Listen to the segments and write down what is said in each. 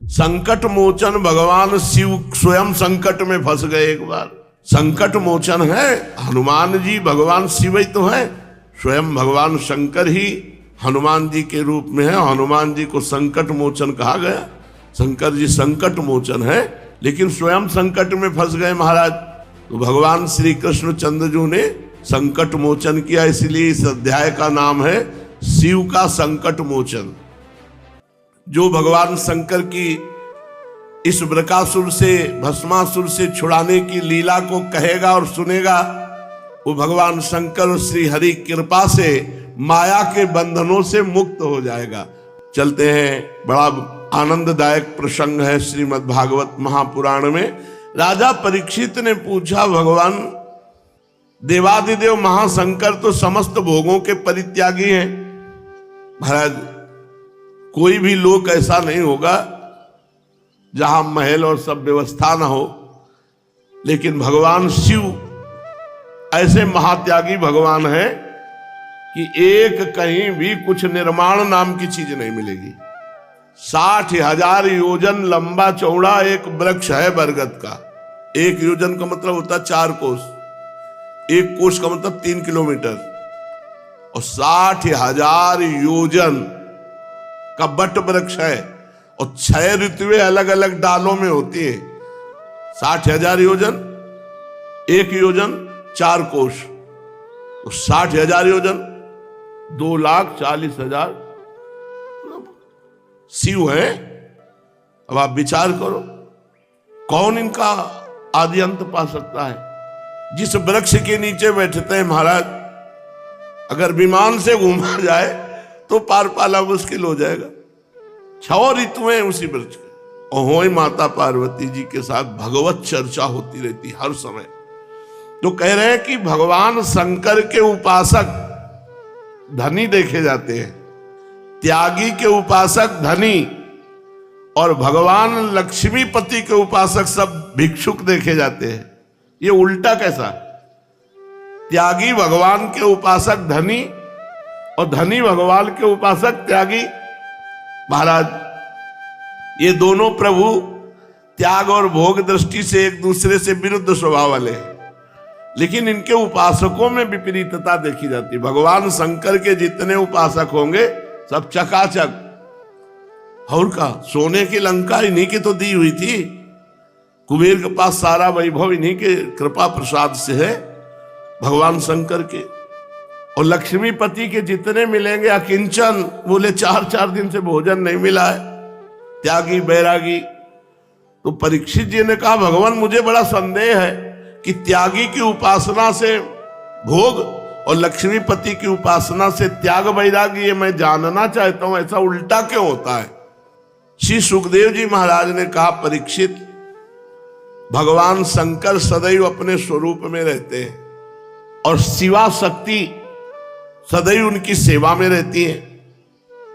संकट मोचन भगवान शिव स्वयं संकट में फंस गए एक बार। संकट मोचन है हनुमान जी, भगवान शिव ही तो है, स्वयं भगवान शंकर ही हनुमान जी के रूप में है। हनुमान जी को संकट मोचन कहा गया। शंकर जी संकट मोचन है, लेकिन स्वयं संकट में फंस गए महाराज। तो भगवान श्री कृष्ण चंद्रजू ने संकट मोचन किया, इसलिए इस अध्याय का नाम है शिव का संकट मोचन। जो भगवान शंकर की इस वृकासुर से, भस्मासुर से छुड़ाने की लीला को कहेगा और सुनेगा, वो भगवान शंकर और श्री हरि कृपा से माया के बंधनों से मुक्त हो जाएगा। चलते हैं, बड़ा आनंददायक प्रसंग है श्रीमद् भागवत महापुराण में। राजा परीक्षित ने पूछा, भगवान देवादिदेव महाशंकर तो समस्त भोगों के परित्यागी हैं। महाराज, कोई भी लोक ऐसा नहीं होगा जहां महल और सब व्यवस्था ना हो, लेकिन भगवान शिव ऐसे महात्यागी भगवान है कि एक कहीं भी कुछ निर्माण नाम की चीज नहीं मिलेगी। 60,000 योजन लंबा चौड़ा एक वृक्ष है बरगद का। एक योजन का मतलब होता है 4 कोस, एक कोस का मतलब 3 किलोमीटर, और 60,000 योजन का बट वृक्ष है, और 6 ऋतुएं अलग अलग डालों में होती है। 60,000 योजन, एक योजन 4 कोस, तो 60,000 योजन 2,40,000 शिव है। अब आप विचार करो, कौन इनका आदि अंत पा सकता है। जिस वृक्ष के नीचे बैठते हैं महाराज, अगर विमान से घूमा जाए तो पार पाना मुश्किल हो जाएगा। 6 ऋतुएं उसी वृक्ष के, और हो माता पार्वती जी के साथ भगवत चर्चा होती रहती हर समय। तो कह रहे हैं कि भगवान शंकर के उपासक धनी देखे जाते हैं, त्यागी के उपासक धनी, और भगवान लक्ष्मीपति के उपासक सब भिक्षुक देखे जाते हैं। ये उल्टा कैसा? त्यागी भगवान के उपासक धनी, और धनी भगवान के उपासक त्यागी। महाराज, ये दोनों प्रभु त्याग और भोग दृष्टि से एक दूसरे से विरुद्ध स्वभाव वाले हैं, लेकिन इनके उपासकों में विपरीतता देखी जाती है। भगवान शंकर के जितने उपासक होंगे सब चकाचक, और का सोने की लंका इन्हीं की तो दी हुई थी। कुबेर के पास सारा वैभव इन्हीं के कृपा प्रसाद से है, भगवान शंकर के। और लक्ष्मीपति के जितने मिलेंगे अकिंचन, बोले 4-4 दिन से भोजन नहीं मिला है, त्यागी बैरागी। तो परीक्षित जी ने कहा, भगवान मुझे बड़ा संदेह है कि त्यागी की उपासना से भोग और लक्ष्मीपति की उपासना से त्याग वैरागी, ये मैं जानना चाहता हूं, ऐसा उल्टा क्यों होता है। श्री सुखदेव जी महाराज ने कहा, परीक्षित, भगवान शंकर सदैव अपने स्वरूप में रहते हैं, और शिवा शक्ति सदैव उनकी सेवा में रहती है।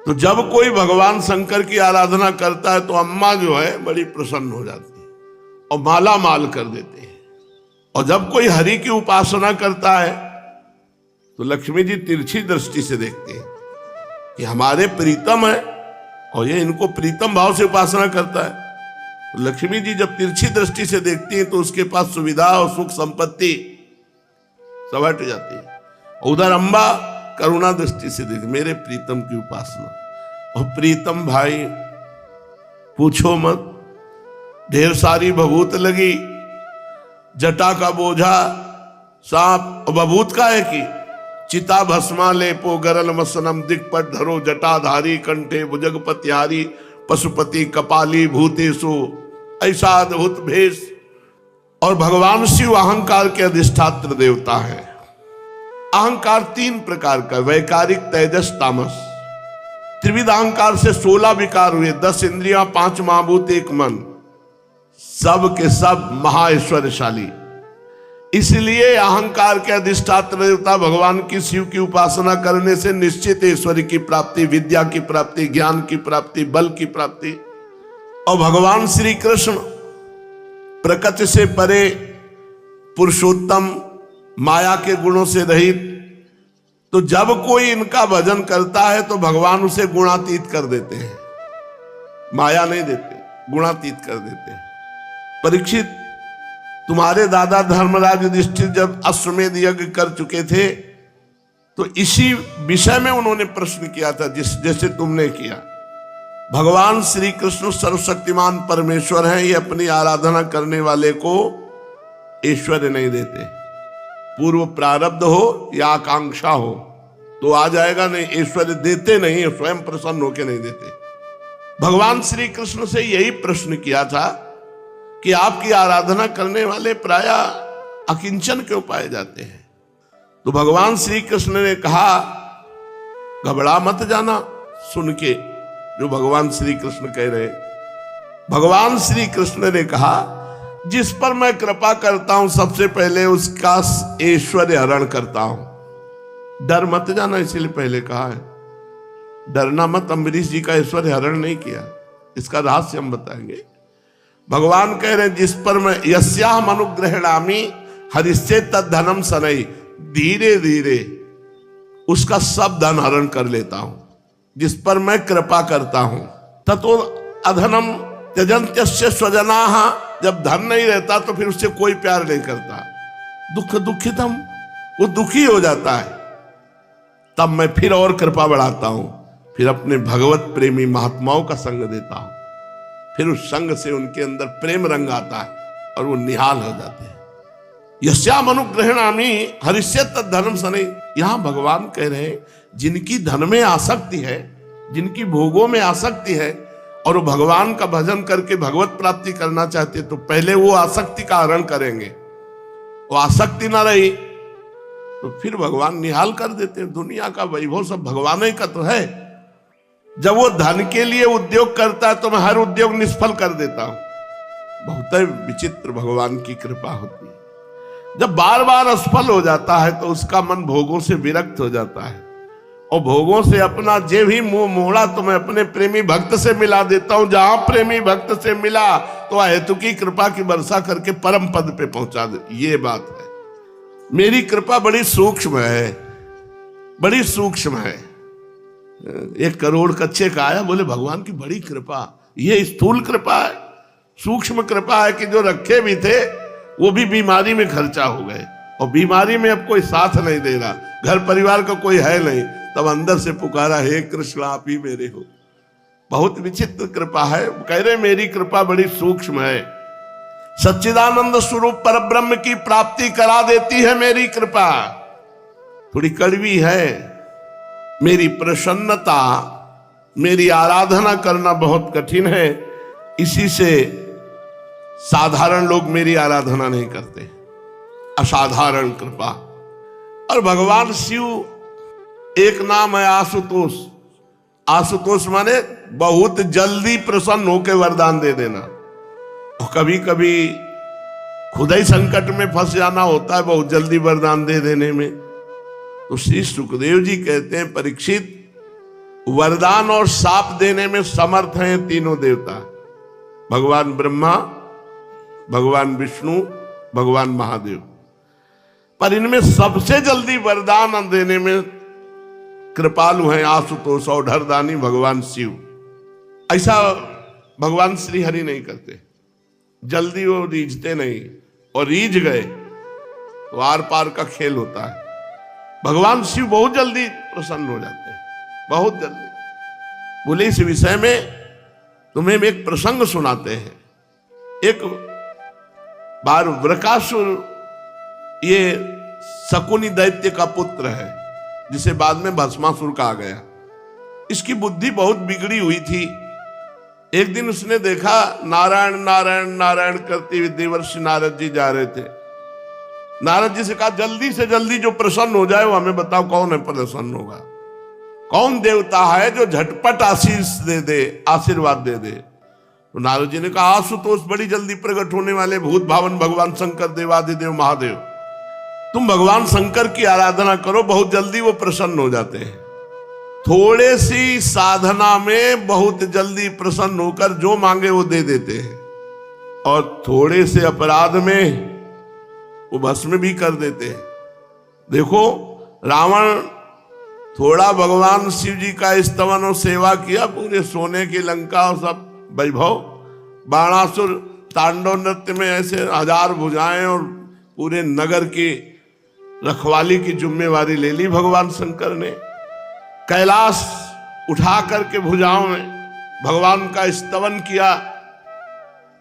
तो जब कोई भगवान शंकर की आराधना करता है तो अम्मा जो है बड़ी प्रसन्न हो जाती है और माला माल कर देते हैं। और जब कोई हरि की उपासना करता है तो लक्ष्मी जी तिरछी दृष्टि से देखते हैं कि हमारे प्रीतम है, और ये इनको प्रीतम भाव से उपासना करता है। तो लक्ष्मी जी जब तिरछी दृष्टि से देखती हैं तो उसके पास सुविधा और सुख संपत्ति सब हट जाती है। उधर अम्बा करुणा दृष्टि से देख, मेरे प्रीतम की उपासना। और प्रीतम भाई पूछो मत, ढेर सारी भभूत लगी, जटा का बोझा सांप, भभूत का है कि चिता भस्मा लेपो गरल मसनम दिक्पट धरो जटाधारी कंठे भुजगपतिहारी पशुपति कपाली भूतेषु, ऐसा अद्भुत भेष। और भगवान शिव अहंकार के अधिष्ठात्र देवता है। अहंकार 3 प्रकार का, वैकारिक, तेजस, तामस। त्रिविध अहंकार से 16 विकार हुए, 10 इंद्रियां, 5 महाभूत, 1 मन, सब के सब महाऐश्वर्यशाली। इसलिए अहंकार के अधिष्ठात्र देवता भगवान की शिव की उपासना करने से निश्चित ऐश्वर्य की प्राप्ति, विद्या की प्राप्ति, ज्ञान की प्राप्ति, बल की प्राप्ति। और भगवान श्री कृष्ण प्रकृति से परे, पुरुषोत्तम, माया के गुणों से रहित, तो जब कोई इनका भजन करता है तो भगवान उसे गुणातीत कर देते हैं, माया नहीं देते। गुणातीत कर देते हैं। परीक्षित, तुम्हारे दादा धर्मराज युधिष्ठिर जब अश्वमेध यज्ञ कर चुके थे तो इसी विषय में उन्होंने प्रश्न किया था जैसे तुमने किया। भगवान श्री कृष्ण सर्वशक्तिमान परमेश्वर हैं, ये अपनी आराधना करने वाले को ऐश्वर्य नहीं देते। पूर्व प्रारब्ध हो या आकांक्षा हो तो आ जाएगा, नहीं ऐश्वर्य देते नहीं, स्वयं प्रसन्न होकर नहीं देते। भगवान श्री कृष्ण से यही प्रश्न किया था कि आपकी आराधना करने वाले प्रायः अकिंचन क्यों पाए जाते हैं। तो भगवान श्री कृष्ण ने कहा, घबरा मत जाना। सुन के जो भगवान श्री कृष्ण कह रहे, भगवान श्री कृष्ण ने कहा, जिस पर मैं कृपा करता हूं सबसे पहले उसका ऐश्वर्य हरण करता हूं। डर मत जाना, इसीलिए पहले कहा है, डरना मत। अम्बरीश जी का ऐश्वर्य हरण नहीं किया, इसका रहस्य हम बताएंगे। भगवान कह रहे हैं, जिस पर मैं यस्याहम् अनुग्रहणामि हरिष्ये तद धनम सनई, धीरे धीरे उसका सब धन हरण कर लेता हूं। जिस पर मैं कृपा करता हूं, ततो अधनम त्यजन्त्यस्य स्वजनाः, जब धन नहीं रहता तो फिर उससे कोई प्यार नहीं करता। दुख दुखितम, वो दुखी हो जाता है। तब मैं फिर और कृपा बढ़ाता हूं, फिर अपने भगवत प्रेमी महात्माओं का संग देता हूं। फिर उस संग से उनके अंदर प्रेम रंग आता है और वो निहाल हो जाते हैं। यस्याहम् अनुग्रहणामि हरिष्ये तद धनम सनई। यहां भगवान कह रहे हैं, जिनकी धन में आसक्ति है, जिनकी भोगों में आसक्ति है और वो भगवान का भजन करके भगवत प्राप्ति करना चाहते तो पहले वो आसक्ति का हरण करेंगे। वो आसक्ति ना रही तो फिर भगवान निहाल कर देते हैं। दुनिया का वैभव सब भगवान ही का तो है। जब वो धन के लिए उद्योग करता है तो मैं हर उद्योग निष्फल कर देता हूं। बहुत विचित्र भगवान की कृपा होती है। जब बार बार असफल हो जाता है तो उसका मन भोगों से विरक्त हो जाता है और भोगों से अपना जे भी मुंह मोड़ा तो मैं अपने प्रेमी भक्त से मिला देता हूं। जहां प्रेमी भक्त से मिला तो हेतु की कृपा की वर्षा करके परम पद पे पहुंचा दे। ये बात है, मेरी कृपा बड़ी सूक्ष्म है, बड़ी सूक्ष्म है। 1 करोड़ कच्चे का आया, बोले भगवान की बड़ी कृपा। ये स्थूल कृपा है, सूक्ष्म कृपा है कि जो रखे भी थे वो भी बीमारी में खर्चा हो गए और बीमारी में अब कोई साथ नहीं दे रहा, घर परिवार का कोई है नहीं, तब अंदर से पुकारा, हे कृष्ण आप ही मेरे हो। बहुत विचित्र कृपा है। कह रहे मेरी कृपा बड़ी सूक्ष्म है। सच्चिदानंद स्वरूप परब्रह्म की प्राप्ति करा देती है मेरी कृपा। थोड़ी कड़वी है। मेरी प्रसन्नता, मेरी आराधना करना बहुत कठिन है, इसी से साधारण लोग मेरी आराधना नहीं करते। असाधारण कृपा। और भगवान शिव, एक नाम है आशुतोष। आशुतोष माने बहुत जल्दी प्रसन्न होकर वरदान दे देना। और कभी कभी खुद ही संकट में फंस जाना होता है बहुत जल्दी वरदान दे देने में। तो श्री सुखदेव जी कहते हैं, परीक्षित, वरदान और शाप देने में समर्थ हैं तीनों देवता, भगवान ब्रह्मा, भगवान विष्णु, भगवान महादेव। पर इनमें सबसे जल्दी वरदान देने में कृपालु हैं आशुतोष और ढरदानी भगवान शिव। ऐसा भगवान श्री हरि नहीं करते, जल्दी वो रीझते नहीं, और रीझ गए तो आर पार का खेल होता है। भगवान शिव बहुत जल्दी प्रसन्न हो जाते हैं, बहुत जल्दी। बोले इस विषय में तुम्हें एक प्रसंग सुनाते हैं। एक बार वृकासुर, ये शकुनी दैत्य का पुत्र है जिसे बाद में भस्मासुर कहा गया। इसकी बुद्धि बहुत बिगड़ी हुई थी। एक दिन उसने देखा नारायण नारायण नारायण करते हुए देवर्षि नारद जी जा रहे थे। नारद जी से कहा, जल्दी से जल्दी जो प्रसन्न हो जाए वो हमें बताओ, कौन है प्रसन्न होगा, कौन देवता है जो झटपट आशीष दे दे, आशीर्वाद दे दे। तो नारद जी ने कहा, आशुतोष बड़ी जल्दी प्रकट होने वाले भूत भावन भगवान शंकर देवादिदेव महादेव, तुम भगवान शंकर की आराधना करो, बहुत जल्दी वो प्रसन्न हो जाते हैं। थोड़े सी साधना में बहुत जल्दी प्रसन्न होकर जो मांगे वो दे देते हैं, और थोड़े से अपराध में वो भस्म भी कर देते हैं। देखो, रावण थोड़ा भगवान शिव जी का स्तवन और सेवा किया, पूरे सोने की लंका और सब वैभव, बाणासुर तांडव नृत्य में ऐसे 1000 भुजाएं और पूरे नगर की रखवाली की जिम्मेवारी ले ली भगवान शंकर ने। कैलाश उठा करके भुजाओं में भगवान का स्तवन किया।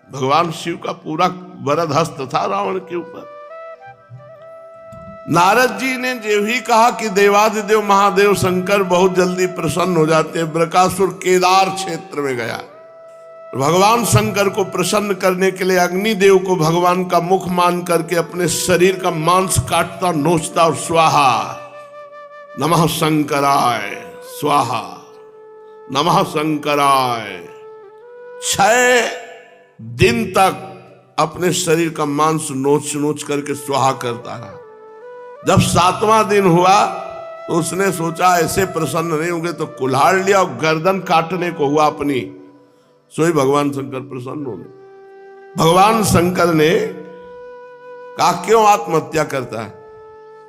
भगवान शिव का पूरा वरद हस्त था रावण के ऊपर। नारद जी ने जो ही कहा कि देवादिदेव महादेव शंकर बहुत जल्दी प्रसन्न हो जाते हैं, बृकासुर केदार क्षेत्र में गया। भगवान शंकर को प्रसन्न करने के लिए अग्निदेव को भगवान का मुख मान करके अपने शरीर का मांस काटता नोचता और स्वाहा नमः शंकराय स्वाहा नमः शंकराय 6 दिन तक अपने शरीर का मांस नोच नोच करके स्वाहा करता रहा। जब 7वां दिन हुआ तो उसने सोचा ऐसे प्रसन्न नहीं होंगे तो कुल्हाड़ लिया और गर्दन काटने को हुआ अपनी। सोई भगवान शंकर प्रसन्न हो गए। भगवान शंकर ने कहा क्यों आत्महत्या करता है,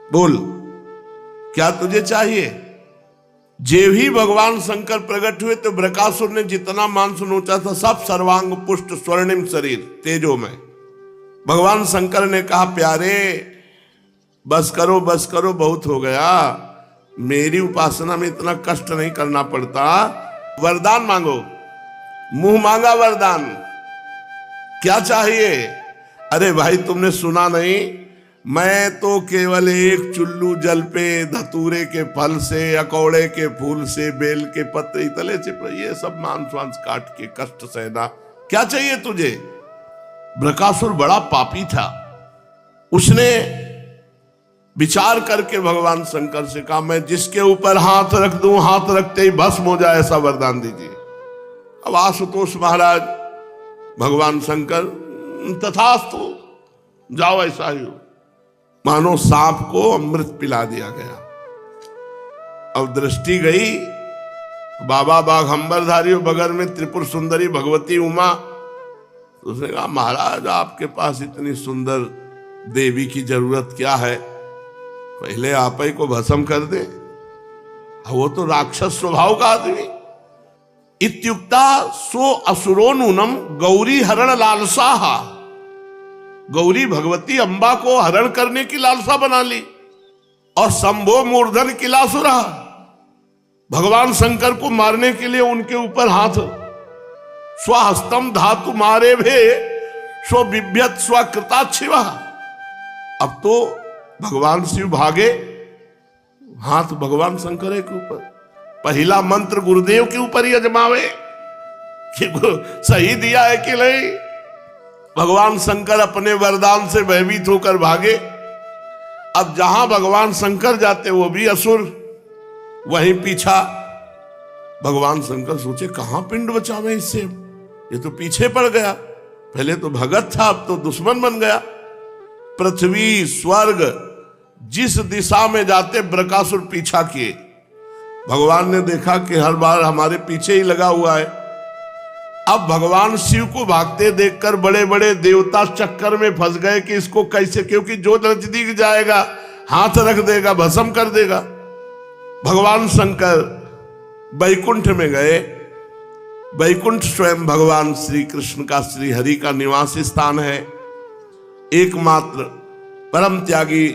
बोल क्या तुझे चाहिए। जे ही भगवान शंकर प्रकट हुए तो बृकासुर ने जितना मांस नोचा था सब सर्वांग पुष्ट स्वर्णिम शरीर तेजो में। भगवान शंकर ने कहा प्यारे बस करो बहुत हो गया, मेरी उपासना में इतना कष्ट नहीं करना पड़ता, वरदान मांगो। मुंह मांगा वरदान, क्या चाहिए। अरे भाई तुमने सुना नहीं, मैं तो केवल एक चुल्लू जल पे धतूरे के फल से अकौड़े के फूल से बेल के पत्ते तले से ये सब मांस वांस काट के कष्ट सहना, क्या चाहिए तुझे। बृकासुर बड़ा पापी था। उसने विचार करके भगवान शंकर से कहा मैं जिसके ऊपर हाथ रख दूं हाथ रखते ही भस्म हो जाए ऐसा वरदान दीजिए। अब आशुतोष महाराज भगवान शंकर तथास्तु जाओ ऐसा ही हो। मानो सांप को अमृत पिला दिया गया। अब दृष्टि गई, बाबा बाघंबरधारी बगल में त्रिपुर सुंदरी भगवती उमा। तो उसने कहा महाराज आपके पास इतनी सुंदर देवी की जरूरत क्या है, पहले आप ही को भस्म कर दे। वो तो राक्षस स्वभाव का आदमी। इत्युक्ता सो असुरो नूनम गौरी हरण लालसा। गौरी भगवती अंबा को हरण करने की लालसा बना ली और शंभो मूर्धन किलासुरा, भगवान शंकर को मारने के लिए उनके ऊपर हाथ। स्वहस्तम धातु मारे भे स्व बिभ्यत स्वकृताच्छिवा। अब तो भगवान शिव भागे, हाथ भगवान शंकर के ऊपर। पहला मंत्र गुरुदेव के ऊपर ही अजमावे कि सही दिया है कि नहीं। भगवान शंकर अपने वरदान से भयभीत होकर भागे। अब जहां भगवान शंकर जाते वो भी असुर, वहीं पीछा। भगवान शंकर सोचे कहां पिंड बचावे इससे, ये तो पीछे पड़ गया। पहले तो भगत था अब तो दुश्मन बन गया। पृथ्वी स्वर्ग जिस दिशा में जाते बृकासुर पीछा किए। भगवान ने देखा कि हर बार हमारे पीछे ही लगा हुआ है। अब भगवान शिव को भागते देखकर बड़े बड़े देवता चक्कर में फंस गए कि इसको कैसे, क्योंकि जो नजदीक जाएगा हाथ रख देगा भस्म कर देगा। भगवान शंकर बैकुंठ में गए। बैकुंठ स्वयं भगवान श्री कृष्ण का श्री हरि का निवास स्थान है। एकमात्र परम त्यागी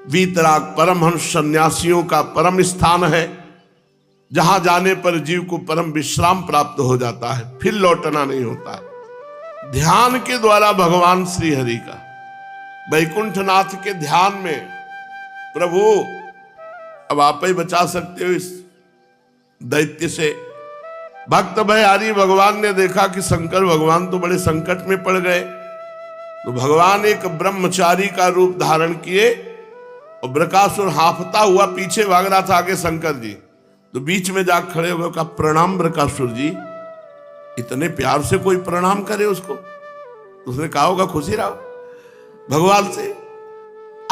वीतराग परमहंस सन्यासियों का परम स्थान है, जहां जाने पर जीव को परम विश्राम प्राप्त हो जाता है, फिर लौटना नहीं होता है। ध्यान के द्वारा भगवान श्री हरि का बैकुंठनाथ के ध्यान में प्रभु अब आप ही बचा सकते हो इस दैत्य से। भक्त भयहारी भगवान ने देखा कि शंकर भगवान तो बड़े संकट में पड़ गए, तो भगवान एक ब्रह्मचारी का रूप धारण किए और बृकासुर हांफता हुआ पीछे भाग रहा था आगे शंकर जी, तो बीच में जा खड़े हो गए। कहा प्रणाम बृकासुर जी। इतने प्यार से कोई प्रणाम करे उसको, तो उसने कहा होगा खुशी रहो भगवान से,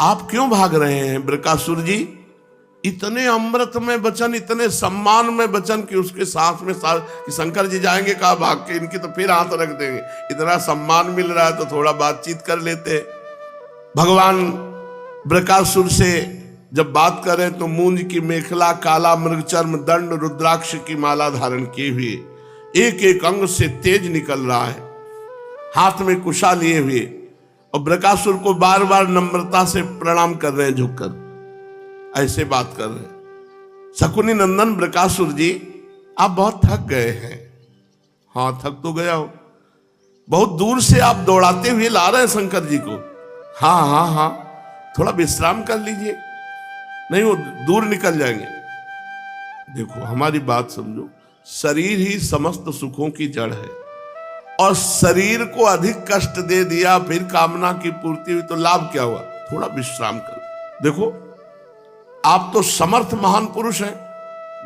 आप क्यों भाग रहे हैं बृकासुर जी। इतने अमृत में वचन, इतने सम्मान में वचन कि उसके साथ में कि शंकर जी जाएंगे, कहा भाग के इनकी तो फिर हाथ रख देंगे। इतना सम्मान मिल रहा है तो थोड़ा बातचीत कर लेते। भगवान बृकासुर से जब बात करें तो मूंज की मेखला, काला मृगचर्म, दंड, रुद्राक्ष की माला धारण की हुई, एक एक अंग से तेज निकल रहा है। हाथ में कुशा लिए हुए, और बृकासुर को बार बार नम्रता से प्रणाम कर रहे हैं, झुककर ऐसे बात कर रहे हैं। शकुनी नंदन बृकासुर जी, आप बहुत थक गए हैं। हाँ, थक तो गया हो, बहुत दूर से आप दौड़ाते हुए ला रहे हैं शंकर जी को। हाँ हाँ हाँ, थोड़ा विश्राम कर लीजिए, नहीं वो दूर निकल जाएंगे। देखो हमारी बात समझो, शरीर ही समस्त सुखों की जड़ है, और शरीर को अधिक कष्ट दे दिया, फिर कामना की पूर्ति हुई तो लाभ क्या हुआ? थोड़ा विश्राम करो। देखो आप तो समर्थ महान पुरुष हैं।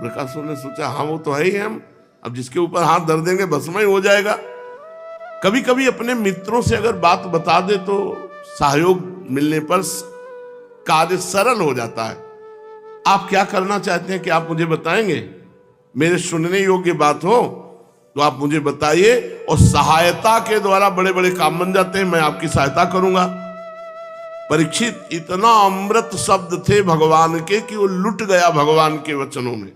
बृकासुर ने सोचा हाँ वो तो है ही, हम अब जिसके ऊपर हाथ धर देंगे भस्म ही हो जाएगा। कभी कभी अपने मित्रों से अगर बात बता दे तो सहयोग मिलने पर कार्य सरल हो जाता है। आप क्या करना चाहते हैं कि आप मुझे बताएंगे? मेरे सुनने योग्य बात हो तो आप मुझे बताइए, और सहायता के द्वारा बड़े बड़े काम बन जाते हैं, मैं आपकी सहायता करूंगा। परीक्षित, इतना अमृत शब्द थे भगवान के कि वो लुट गया भगवान के वचनों में।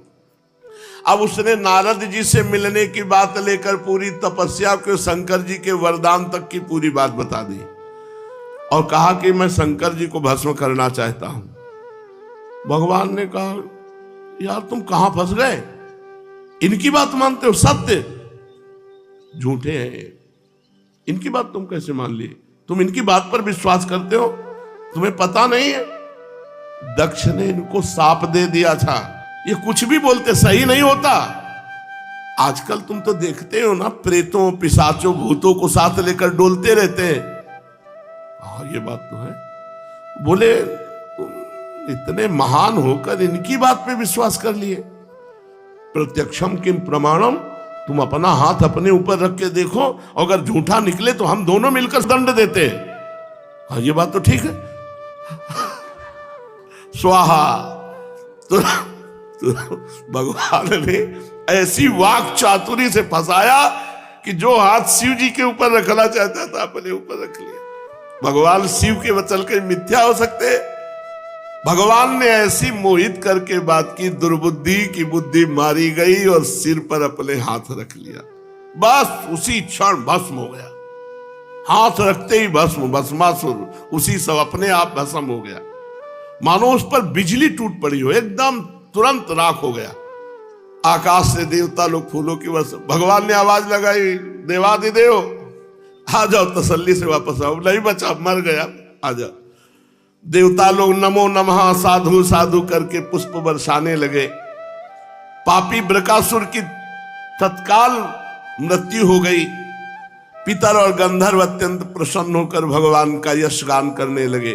अब उसने नारद जी से मिलने की बात लेकर पूरी तपस्या के शंकर जी के वरदान तक की पूरी बात बता दी, और कहा कि मैं शंकर जी को भस्म करना चाहता हूं। भगवान ने कहा यार तुम कहां फंस गए, इनकी बात मानते हो? सत्य झूठे हैं, इनकी बात तुम कैसे मान लिए? तुम इनकी बात पर विश्वास करते हो? तुम्हें पता नहीं है दक्ष ने इनको साप दे दिया था, ये कुछ भी बोलते सही नहीं होता। आजकल तुम तो देखते हो ना, प्रेतों पिशाचों भूतों को साथ लेकर डोलते रहते हैं। हाँ ये बात तो है। बोले तुम इतने महान होकर इनकी बात पे विश्वास कर लिए? प्रत्यक्षम किम प्रमाणम, तुम अपना हाथ अपने ऊपर रख के देखो, अगर झूठा निकले तो हम दोनों मिलकर दंड देते हैं। हाँ ये बात तो ठीक है। स्वाहा। तो भगवान ने ऐसी वाक चातुरी से फंसाया कि जो हाथ शिव जी के ऊपर रखना चाहता था अपने ऊपर रख लिया। भगवान शिव के वचन के मिथ्या हो सकते? भगवान ने ऐसी मोहित करके बात की, दुर्बुद्धि की बुद्धि मारी गई और सिर पर अपने हाथ रख लिया। बस उसी क्षण भस्म हो गया, हाथ रखते ही भस्म, भस्मासुर उसी सब अपने आप भस्म हो गया, मानो उस पर बिजली टूट पड़ी हो, एकदम तुरंत राख हो गया। आकाश से देवता लोग फूलों की वर्षा। भगवान ने आवाज लगाई, देवादिदेव आ जाओ, तसल्ली से वापस आओ, नहीं बचा, मर गया, आ जाओ। देवता लोग नमो नमः साधु साधु करके पुष्प बरसाने लगे। पापी बृकासुर की तत्काल मृत्यु हो गई। पितर और गंधर्व अत्यंत प्रसन्न होकर भगवान का यश गान करने लगे।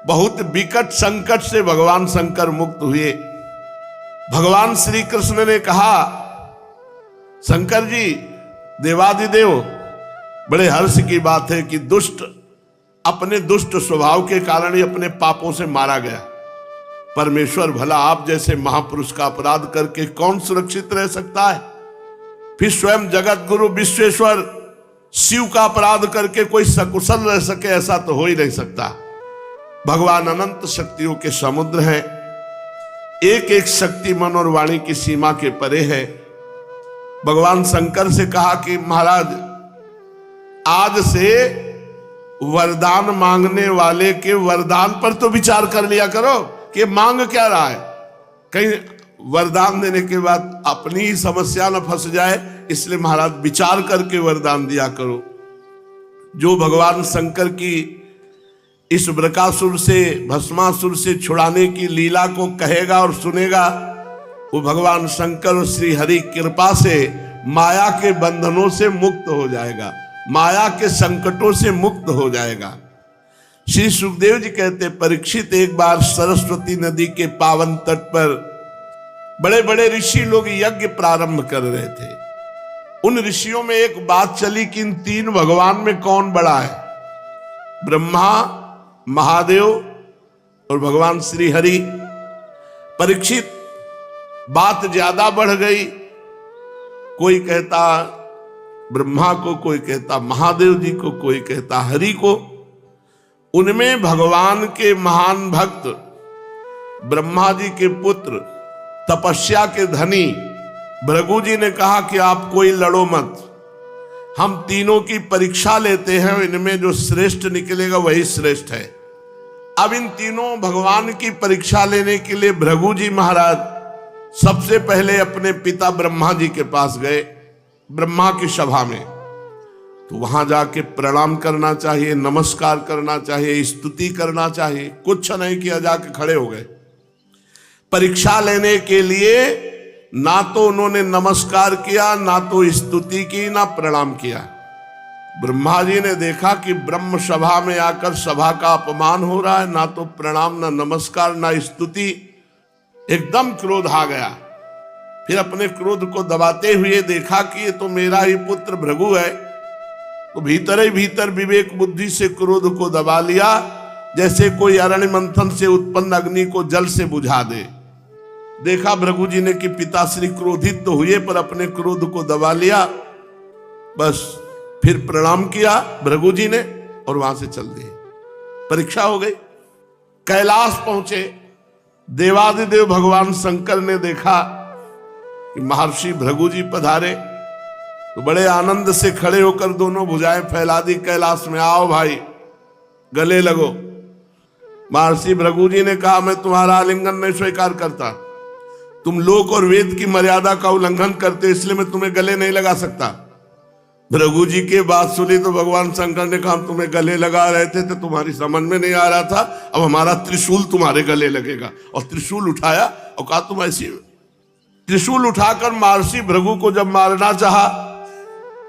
बहुत विकट संकट से भगवान शंकर मुक्त हुए। भगवान श्री कृष्ण ने कहा, शंकर जी देवादिदेव, बड़े हर्ष की बात है कि दुष्ट अपने दुष्ट स्वभाव के कारण ही अपने पापों से मारा गया। परमेश्वर भला आप जैसे महापुरुष का अपराध करके कौन सुरक्षित रह सकता है? फिर स्वयं जगत गुरु विश्वेश्वर शिव का अपराध करके कोई सकुशल रह सके, ऐसा तो हो ही नहीं सकता। भगवान अनंत शक्तियों के समुद्र हैं, एक एक शक्ति मन और वाणी की सीमा के परे है। भगवान शंकर से कहा कि महाराज आज से वरदान मांगने वाले के वरदान पर तो विचार कर लिया करो कि मांग क्या रहा है, कहीं वरदान देने के बाद अपनी ही समस्या न फंस जाए, इसलिए महाराज विचार करके वरदान दिया करो। जो भगवान शंकर की इस बृकासुर से भस्मासुर से छुड़ाने की लीला को कहेगा और सुनेगा, वो भगवान शंकर और श्री हरि कृपा से माया के बंधनों से मुक्त हो जाएगा, माया के संकटों से मुक्त हो जाएगा। श्री सुखदेव जी कहते, परीक्षित एक बार सरस्वती नदी के पावन तट पर बड़े बड़े ऋषि लोग यज्ञ प्रारंभ कर रहे थे। उन ऋषियों में एक बात चली कि इन तीन भगवान में कौन बड़ा है? ब्रह्मा, महादेव और भगवान श्री हरि। परीक्षित, बात ज्यादा बढ़ गई। कोई कहता ब्रह्मा को, कोई कहता महादेव जी को, कोई कहता हरि को। उनमें भगवान के महान भक्त ब्रह्मा जी के पुत्र तपस्या के धनी भृगु जी ने कहा कि आप कोई लड़ो मत, हम तीनों की परीक्षा लेते हैं, इनमें जो श्रेष्ठ निकलेगा वही श्रेष्ठ है। अब इन तीनों भगवान की परीक्षा लेने के लिए भृगु जी महाराज सबसे पहले अपने पिता ब्रह्मा जी के पास गए, ब्रह्मा की सभा में। तो वहां जाके प्रणाम करना चाहिए, नमस्कार करना चाहिए, स्तुति करना चाहिए, कुछ नहीं किया, जाके खड़े हो गए। परीक्षा लेने के लिए ना तो उन्होंने नमस्कार किया, ना तो स्तुति की, ना प्रणाम किया। ब्रह्मा जी ने देखा कि ब्रह्म सभा में आकर सभा का अपमान हो रहा है, ना तो प्रणाम, ना नमस्कार, ना स्तुति। एकदम क्रोध आ गया। फिर अपने क्रोध को दबाते हुए देखा कि ये तो मेरा ही पुत्र भृगु है। तो भीतर ही भीतर विवेक बुद्धि से क्रोध को दबा लिया, जैसे कोई अरण्य मंथन से उत्पन्न अग्नि को जल से बुझा दे। देखा भृगु जी ने कि पिताश्री क्रोधित तो हुए, पर अपने क्रोध को दबा लिया। बस फिर प्रणाम किया भृगु जी ने और वहां से चल दिए। परीक्षा हो गई। कैलाश पहुंचे। देवादिदेव भगवान शंकर ने देखा कि महर्षि भृगु जी पधारे, तो बड़े आनंद से खड़े होकर दोनों भुजाएं फैला दी कैलाश में, आओ भाई गले लगो। महर्षि भृगु जी ने कहा, मैं तुम्हारा आलिंगन नहीं स्वीकार करता, तुम लोक और वेद की मर्यादा का उल्लंघन करते, इसलिए मैं तुम्हें गले नहीं लगा सकता। भृगु जी की बात सुनी तो भगवान शंकर ने कहा, तुम्हें गले लगा रहे थे तो तुम्हारी समझ में नहीं आ रहा था, अब हमारा त्रिशूल तुम्हारे गले लगेगा। और त्रिशूल उठाया और कहा, तुम ऐसी। त्रिशूल उठाकर महर्षि भृगु को जब मारना चाहा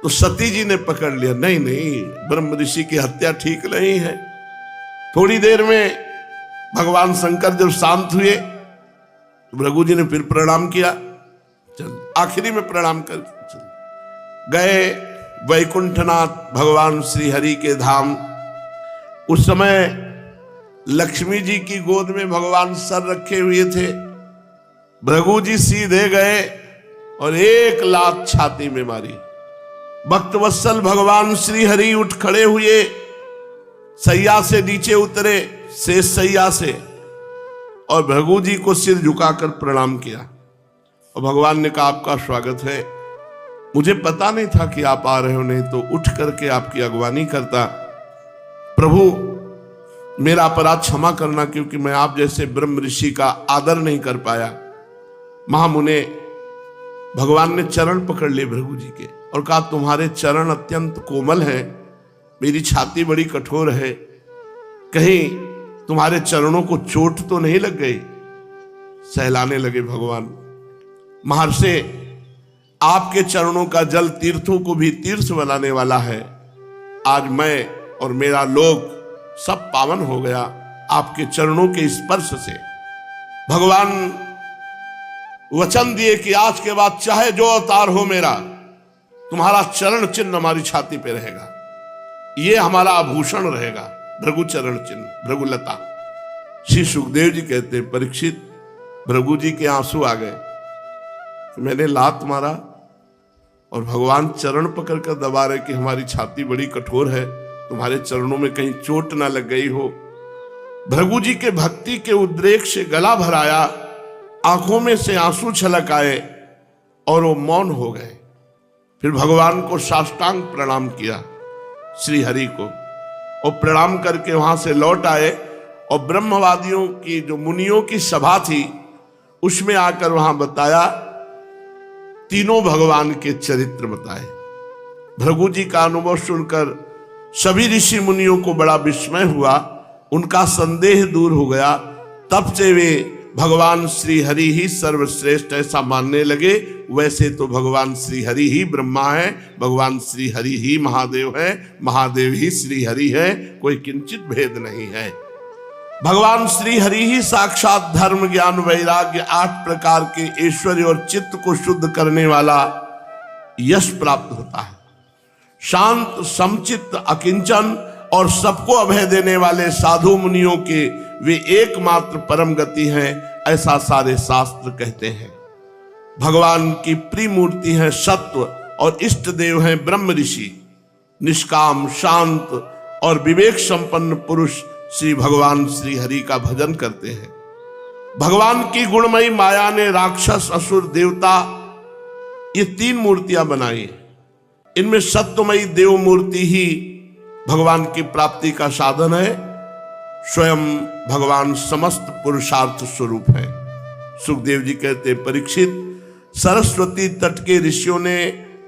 तो सती जी ने पकड़ लिया। नहीं नहीं, ब्रह्म ऋषि की हत्या ठीक नहीं है। थोड़ी देर में भगवान शंकर जब शांत हुए तो भृगु जी ने फिर प्रणाम किया। चल आखिरी में प्रणाम कर चल गए वैकुंठनाथ भगवान श्री हरि के धाम। उस समय लक्ष्मी जी की गोद में भगवान सर रखे हुए थे। भृगु जी सीधे गए और एक लात छाती में मारी। भक्तवत्सल भगवान श्री हरि उठ खड़े हुए, सैया से नीचे उतरे, शेष सैया से, और भृगु जी को सिर झुकाकर प्रणाम किया। और भगवान ने कहा, आपका स्वागत है, मुझे पता नहीं था कि आप आ रहे हो, नहीं तो उठ करके आपकी अगवानी करता। प्रभु मेरा अपराध क्षमा करना, क्योंकि मैं आप जैसे ब्रह्म ऋषि का आदर नहीं कर पाया। महामुने भगवान ने चरण पकड़ लिए भृगु जी के और कहा, तुम्हारे चरण अत्यंत कोमल हैं, मेरी छाती बड़ी कठोर है, कहीं तुम्हारे चरणों को चोट तो नहीं लग गई। सहलाने लगे भगवान। महर्षि, आपके चरणों का जल तीर्थों को भी तीर्थ बनाने वाला है। आज मैं और मेरा लोक सब पावन हो गया आपके चरणों के स्पर्श से। भगवान वचन दिए कि आज के बाद चाहे जो अवतार हो मेरा, तुम्हारा चरण चिन्ह हमारी छाती पे रहेगा, ये हमारा आभूषण रहेगा, भृगु चरण चिन्ह, भृगुलता। श्री सुखदेव जी कहते, परीक्षित भृगु जी के आंसू आ गए। मैंने लात मारा और भगवान चरण पकड़ कर दबा रहे कि हमारी छाती बड़ी कठोर है, तुम्हारे चरणों में कहीं चोट ना लग गई हो। भृगु जी के भक्ति के उद्रेक से गला भराया, आंखों में से आंसू छलक आए और वो मौन हो गए। फिर भगवान को साष्टांग प्रणाम किया श्री हरि को, और प्रणाम करके वहां से लौट आए और ब्रह्मवादियों की जो मुनियों की सभा थी उसमें आकर वहां बताया, तीनों भगवान के चरित्र बताए। भृगु जी का अनुभव सुनकर सभी ऋषि मुनियों को बड़ा विस्मय हुआ, उनका संदेह दूर हो गया। तब से वे भगवान श्री हरि ही सर्वश्रेष्ठ ऐसा मानने लगे। वैसे तो भगवान श्री हरि ही ब्रह्मा है, भगवान श्री हरि ही महादेव है, महादेव ही श्री हरि है, कोई किंचित भेद नहीं है। भगवान श्री हरि ही साक्षात धर्म ज्ञान वैराग्य 8 प्रकार के ऐश्वर्य और चित्त को शुद्ध करने वाला यश प्राप्त होता है। शांत समचित्त अकिंचन और सबको अभय देने वाले साधु मुनियों के वे एकमात्र परम गति हैं, ऐसा सारे शास्त्र कहते हैं। भगवान की प्रिय मूर्ति है सत्व और इष्ट देव हैं ब्रह्म ऋषि। निष्काम शांत और विवेक संपन्न पुरुष श्री भगवान श्री हरि का भजन करते हैं। भगवान की गुणमयी माया ने राक्षस असुर देवता ये 3 मूर्तियां बनाई। इनमें सत्यमयी देव मूर्ति ही भगवान की प्राप्ति का साधन है। स्वयं भगवान समस्त पुरुषार्थ स्वरूप है। सुखदेव जी कहते, परीक्षित, सरस्वती तट के ऋषियों ने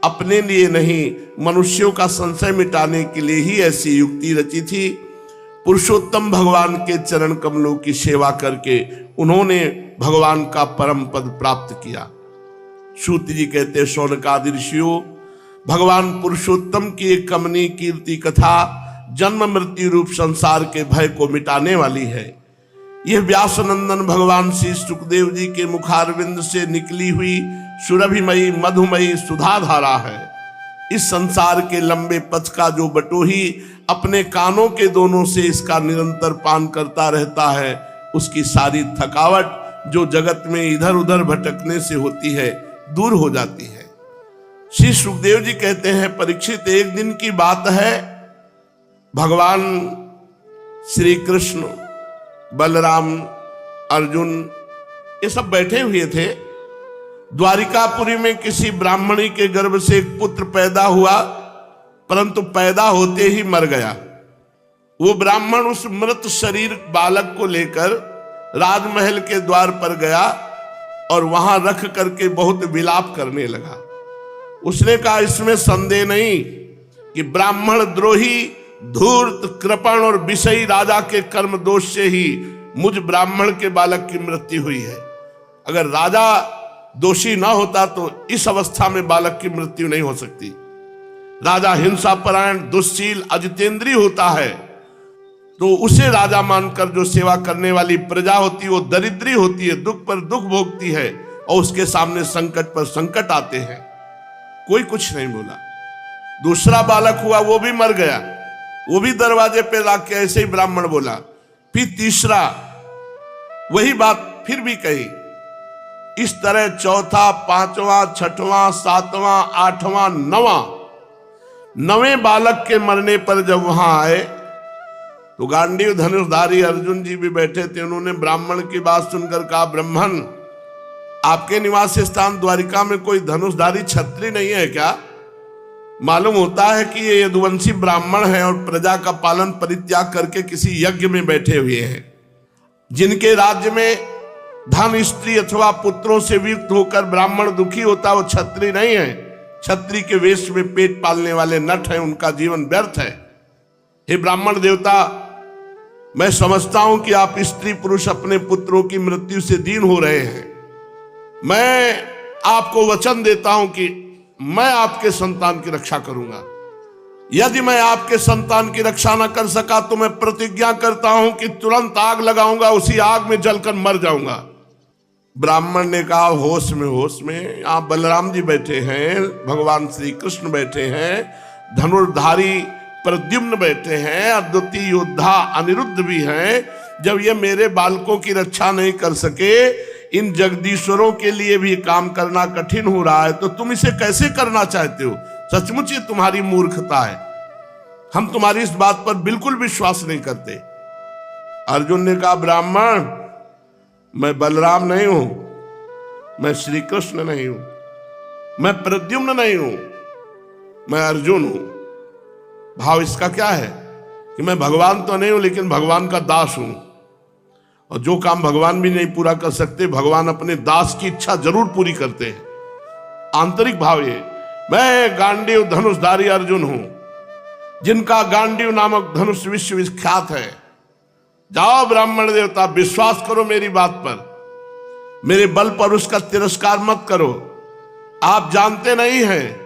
अपने लिए नहीं, मनुष्यों का संशय मिटाने के लिए ही ऐसी युक्ति रची थी। पुरुषोत्तम भगवान के चरण कमलों की सेवा करके उन्होंने भगवान का परम पद प्राप्त किया। सूत जी कहते, शौनकादि ऋषियों, भगवान पुरुषोत्तम की एक कमनीय कीर्ति कथा जन्म मृत्यु रूप संसार के भय को मिटाने वाली है। यह व्यासनंदन भगवान श्री सुखदेव जी के मुखारविंद से निकली हुई सुरभिमयी मधुमयी सुधाधारा है। इस संसार के लंबे पथ का जो बटोही अपने कानों के दोनों से इसका निरंतर पान करता रहता है, उसकी सारी थकावट जो जगत में इधर उधर भटकने से होती है, दूर हो जाती है। श्री सुखदेव जी कहते हैं, परीक्षित, एक दिन की बात है, भगवान श्री कृष्ण, बलराम, अर्जुन ये सब बैठे हुए थे। द्वारिकापुरी में किसी ब्राह्मणी के गर्भ से एक पुत्र पैदा हुआ, परंतु पैदा होते ही मर गया। वो ब्राह्मण उस मृत शरीर बालक को लेकर राजमहल के द्वार पर गया और वहां रख करके बहुत विलाप करने लगा। उसने कहा, इसमें संदेह नहीं कि ब्राह्मण द्रोही, धूर्त, कृपण और विषयी राजा के कर्म दोष से ही मुझ ब्राह्मण के बालक की मृत्यु हुई है। अगर राजा दोषी ना होता तो इस अवस्था में बालक की मृत्यु नहीं हो सकती। राजा हिंसा परायण, दुश्शील, अजितेंद्रिय होता है, तो उसे राजा मानकर जो सेवा करने वाली प्रजा होती है वो दरिद्री होती है, दुख पर दुख भोगती है और उसके सामने संकट पर संकट आते हैं। कोई कुछ नहीं बोला। दूसरा बालक हुआ, वो भी मर गया, वो भी दरवाजे पे लाके ऐसे ही ब्राह्मण बोला। फिर तीसरा वही बात फिर भी कही। इस तरह चौथा, पांचवा, छठवां, सातवां, आठवां, नवें बालक के मरने पर जब वहां आए तो गांडीव धनुषधारी अर्जुन जी भी बैठे थे। उन्होंने ब्राह्मण की बात सुनकर कहा, ब्राह्मण, आपके निवास स्थान द्वारिका में कोई धनुषधारी छत्री नहीं है क्या? मालूम होता है कि ये यदुवंशी ब्राह्मण है और प्रजा का पालन परित्याग करके किसी यज्ञ में बैठे हुए हैं। जिनके राज्य में धन, स्त्री अथवा पुत्रों से वियुक्त होकर ब्राह्मण दुखी होता, वो छत्री नहीं है। छत्री के वेश में पेट पालने वाले नट हैं, उनका जीवन व्यर्थ है। हे ब्राह्मण देवता, मैं समझता हूं कि आप स्त्री पुरुष अपने पुत्रों की मृत्यु से दीन हो रहे हैं। मैं आपको वचन देता हूं कि मैं आपके संतान की रक्षा करूंगा। यदि मैं आपके संतान की रक्षा न कर सका तो मैं प्रतिज्ञा करता हूं कि तुरंत आग लगाऊंगा, उसी आग में जलकर मर जाऊंगा। ब्राह्मण ने कहा, होश में आप बलराम जी बैठे हैं, भगवान श्री कृष्ण बैठे हैं, धनुर्धारी प्रद्युम्न बैठे हैं, अद्वितीय योद्धा अनिरुद्ध भी हैं। जब ये मेरे बालकों की रक्षा नहीं कर सके, इन जगदीश्वरों के लिए भी काम करना कठिन हो रहा है, तो तुम इसे कैसे करना चाहते हो? सचमुच ये तुम्हारी मूर्खता है। हम तुम्हारी इस बात पर बिल्कुल विश्वास नहीं करते। अर्जुन ने कहा, ब्राह्मण, मैं बलराम नहीं हूं, मैं श्री कृष्ण नहीं हूं, मैं प्रद्युम्न नहीं हूं, मैं अर्जुन हूं। भाव इसका क्या है कि मैं भगवान तो नहीं हूं, लेकिन भगवान का दास हूं, और जो काम भगवान भी नहीं पूरा कर सकते, भगवान अपने दास की इच्छा जरूर पूरी करते हैं। आंतरिक भाव ये, मैं गांडीव धनुषधारी अर्जुन हूं, जिनका गांडीव नामक धनुष विश्व विख्यात है। जाओ ब्राह्मण देवता, विश्वास करो मेरी बात पर, मेरे बल पर उसका तिरस्कार मत करो। आप जानते नहीं हैं,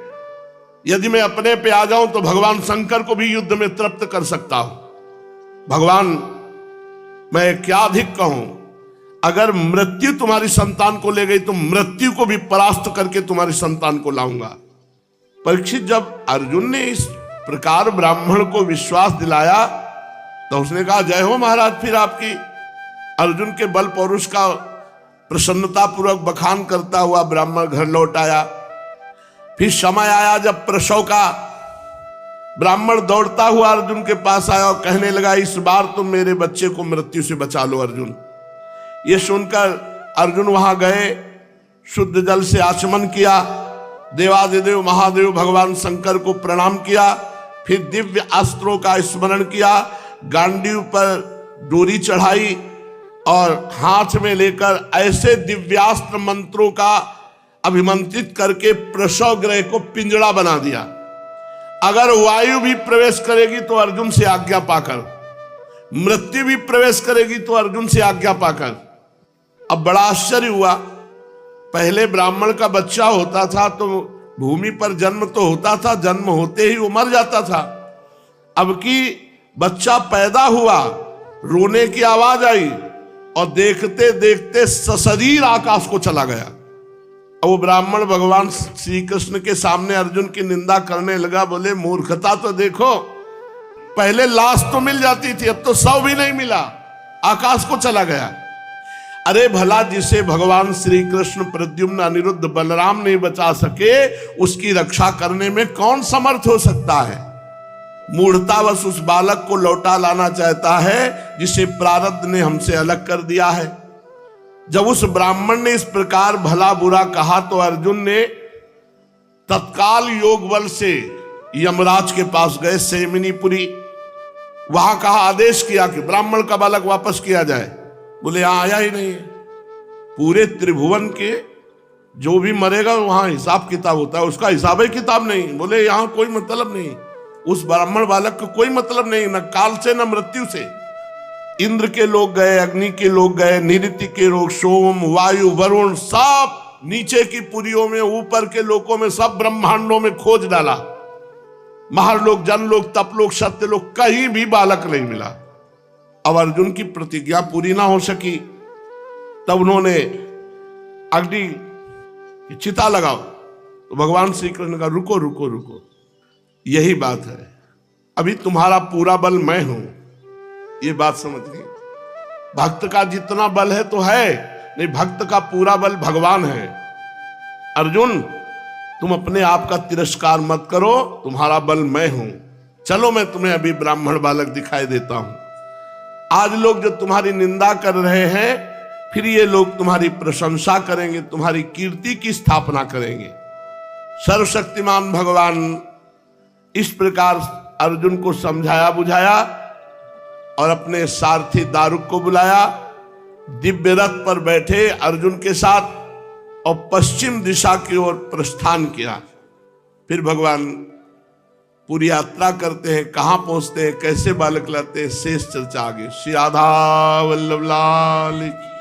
यदि मैं अपने पे आ जाऊं तो भगवान शंकर को भी युद्ध में तृप्त कर सकता हूं। भगवान, मैं क्या अधिक कहूं, अगर मृत्यु तुम्हारी संतान को ले गई तो मृत्यु को भी परास्त करके तुम्हारी संतान को लाऊंगा। परीक्षित, जब अर्जुन ने इस प्रकार ब्राह्मण को विश्वास दिलाया तो उसने कहा, जय हो महाराज। फिर आपकी अर्जुन के बल पौरुष का प्रसन्नता पूर्वक बखान करता हुआ ब्राह्मण घर लौट आया। फिर समय आया जब प्रसव का, ब्राह्मण दौड़ता हुआ अर्जुन के पास आया और कहने लगा, इस बार तुम मेरे बच्चे को मृत्यु से बचा लो अर्जुन। ये सुनकर अर्जुन वहां गए, शुद्ध जल से आचमन किया देवादिदेव महादेव भगवान शंकर को प्रणाम किया, फिर दिव्य अस्त्रों का स्मरण किया, गांडीव पर डोरी चढ़ाई और हाथ में लेकर ऐसे दिव्यास्त्र मंत्रों का अभिमंत्रित करके प्रसव ग्रह को पिंजड़ा बना दिया। अगर वायु भी प्रवेश करेगी तो अर्जुन से आज्ञा पाकर, मृत्यु भी प्रवेश करेगी तो अर्जुन से आज्ञा पाकर। अब बड़ा आश्चर्य हुआ, पहले ब्राह्मण का बच्चा होता था तो भूमि पर जन्म तो होता था, जन्म होते ही वो मर जाता था। अब की बच्चा पैदा हुआ, रोने की आवाज आई और देखते देखते सशरीर आकाश को चला गया। अब वो ब्राह्मण भगवान श्री कृष्ण के सामने अर्जुन की निंदा करने लगा, बोले मूर्खता तो देखो, पहले लाश तो मिल जाती थी, अब तो शव भी नहीं मिला, आकाश को चला गया। अरे भला जिसे भगवान श्री कृष्ण, प्रद्युम्न, अनिरुद्ध, बलराम नहीं बचा सके, उसकी रक्षा करने में कौन समर्थ हो सकता है। मूढ़तावश उस बालक को लौटा लाना चाहता है जिसे प्रारब्ध ने हमसे अलग कर दिया है। जब उस ब्राह्मण ने इस प्रकार भला बुरा कहा तो अर्जुन ने तत्काल योग बल से यमराज के पास गए, सेमिनीपुरी, वहां कहा, आदेश किया कि ब्राह्मण का बालक वापस किया जाए। बोले यहां आया ही नहीं है। पूरे त्रिभुवन के जो भी मरेगा वहां हिसाब किताब होता है, उसका हिसाब ही किताब नहीं। बोले यहां कोई मतलब नहीं, उस ब्राह्मण बालक को कोई मतलब नहीं, न काल से न मृत्यु से। इंद्र के लोग गए, अग्नि के लोग गए, निऋति के लोग, सोम, वायु, वरुण, सब नीचे की पुरियों में, ऊपर के लोकों में, सब ब्रह्मांडों में खोज डाला। महरलोक, जनलोक, तपलोक, सत्यलोक, कहीं भी बालक नहीं मिला। अब अर्जुन की प्रतिज्ञा पूरी ना हो सकी, तब उन्होंने अग्नि चिता लगाओ, तो भगवान श्री कृष्ण ने कहा, रुको रुको रुको, यही बात है, अभी तुम्हारा पूरा बल मैं हूं, ये बात समझिए। भक्त का जितना बल है तो है, नहीं, भक्त का पूरा बल भगवान है। अर्जुन, तुम अपने आप का तिरस्कार मत करो, तुम्हारा बल मैं हूं। चलो मैं तुम्हें अभी ब्राह्मण बालक दिखाई देता हूं। आज लोग जो तुम्हारी निंदा कर रहे हैं, फिर ये लोग तुम्हारी प्रशंसा करेंगे, तुम्हारी कीर्ति की स्थापना करेंगे। सर्वशक्तिमान भगवान इस प्रकार अर्जुन को समझाया बुझाया और अपने सारथी दारुक को बुलाया। दिव्य रथ पर बैठे अर्जुन के साथ और पश्चिम दिशा की ओर प्रस्थान किया। फिर भगवान पूरी यात्रा करते हैं, कहां पहुंचते हैं, कैसे बालक लाते हैं, शेष चर्चा आगे। श्री राधा वल्लभ लाल की।